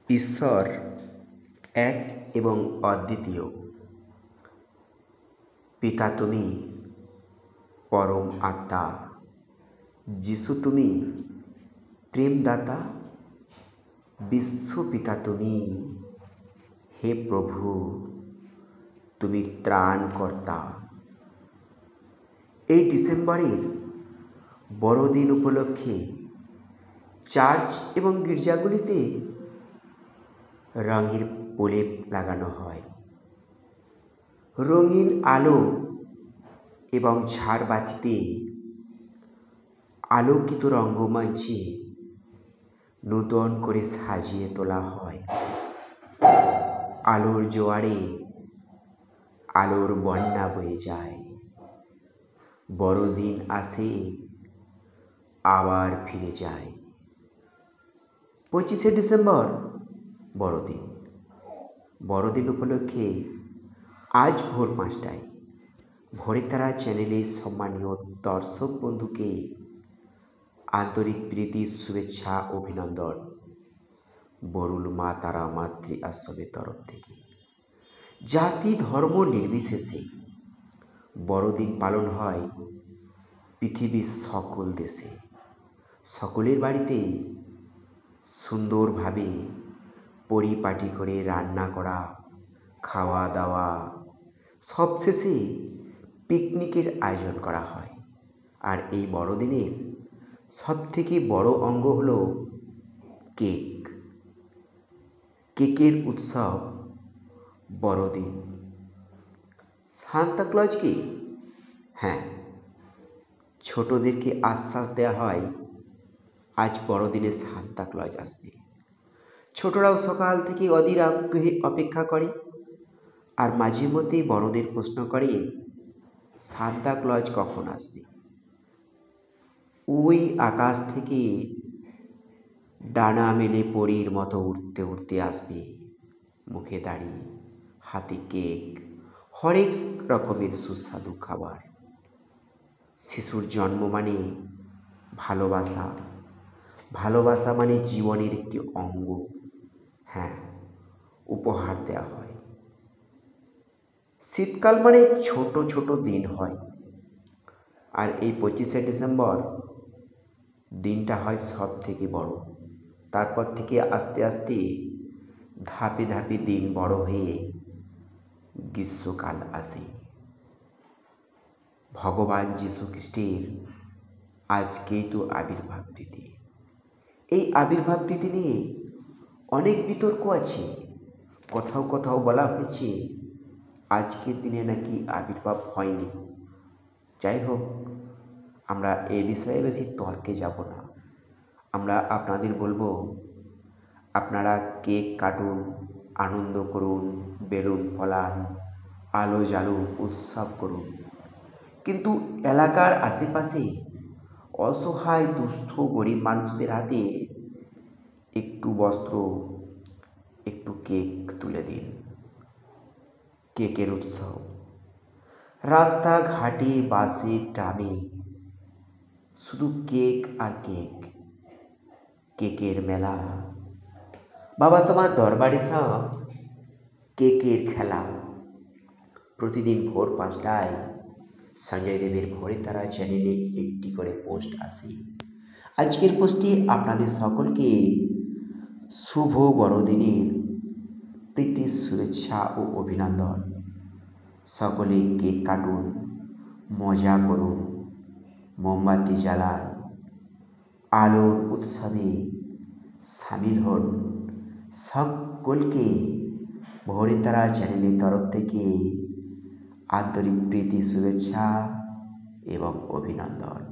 ঈশ্বর এক এবং অদ্বিতীয়। পিতা তুমি, পরম আত্মা। যিশু তুমি, প্রেমদাতা। বিশ্বপিতা তুমি, হে প্রভু, তুমি ত্রাণকর্তা। এই ডিসেম্বরের বড়দিন উপলক্ষে চার্চ এবং গির্জাগুলিতে রঙের প্রলেপ লাগানো হয়। রঙিন আলো এবং ঝাড়বাতিতে আলোকিত রঙ্গমঞ্চে নূতন করে সাজিয়ে তোলা হয়। আলোর জোয়ারে আলোর বন্যা বয়ে যায়। বড়দিন আসে, আবার ফিরে যায়। 25শে ডিসেম্বর বড়দিন। বড়দিন উপলক্ষে আজ ভোর 5টায় ভোরের তারা চ্যানেলের সম্মানীয় দর্শক বন্ধুকে আন্তরিক প্রীতি, শুভেচ্ছা, অভিনন্দন বরুল মা তারা মাতৃ আশ্রমের তরফ থেকে। জাতি ধর্ম নির্বিশেষে বড়দিন পালন হয় পৃথিবীর সকল দেশে। সকলের বাড়িতে সুন্দরভাবে পরিপাটি করে রান্না করা, খাওয়া দাওয়া, সবশেষে পিকনিকের আয়োজন করা হয়। আর এই বড়দিনের সবথেকে বড় অঙ্গ হলো কেক। কেকের উৎসব বড়দিন। সান্তা ক্লজকে, হ্যাঁ, ছোটদেরকে আশ্বাস দেওয়া হয় আজ বড়দিনে সান্তা ক্লজ আসবে। ছোটরাও সকাল থেকে অধীর আগ্রহে অপেক্ষা করে, আর মাঝে মধ্যেই বড়দের প্রশ্ন করে সান্তা ক্লজ কখন আসবে। ওই আকাশ থেকে ডানা মেলে পরীর মতো উড়তে উড়তে আসবে, মুখে দাঁড়িয়ে, হাতে কেক, হরেক রকমের সুস্বাদু খাবার। শিশুর জন্ম মানে ভালোবাসা, ভালোবাসা মানে জীবনের একটি অঙ্গ। হ্যাঁ, উপহার দেওয়া হয়। শীতকাল মানে ছোট ছোট দিন হয়। আর এই 25শে ডিসেম্বর দিনটা হয় সব থেকে বড়। তারপর থেকে আস্তে আস্তে ধাপে ধাপে দিন বড় হয়ে গ্রীষ্মকাল আসে। ভগবান যীশু খ্রিস্টের আজকেই তো আবির্ভাব তিথি। এই আবির্ভাব তিথি নিয়ে অনেক বিতর্ক আছে। কোথাও কোথাও বলা হয়েছে আজকের দিনে নাকি আবির্ভাব হয়নি। যাই হোক, আমরা এ বিষয়ে বেশি তর্কে যাব না। আমরা আপনাদের বলবো, আপনারা কেক কাটুন, আনন্দ করুন, বেলুন ফলান, আলো জ্বালুন, উৎসব করুন। কিন্তু এলাকার আশেপাশে অসহায় দুস্থ গরিব মানুষদের হাতে একটু বস্ত্র, একটু কেক তুলে দিন। কেকের উৎসব। রাস্তাঘাটে, বাসে, ট্রামে শুধু কেক আর কেক। কেকের মেলা। বাবা তোমার দরবারে সব কেকের খেলা। প্রতিদিন ভোর 5টায় সঞ্জয় দেবের ভোরের তারা চ্যানেলে একটি করে পোস্ট আসে। আজকের পোস্টে আপনাদের সকলকে শুভ বড়দিনের প্রীতি, শুভেচ্ছা ও অভিনন্দন। সকলে কেক কাটুন, মজা করুন, মোমবাতি জ্বালান, আলোর উৎসবে সামিল হন। সকলকে ভোরের তারা চ্যানেলের তরফ থেকে আন্তরিক প্রীতি, শুভেচ্ছা এবং অভিনন্দন।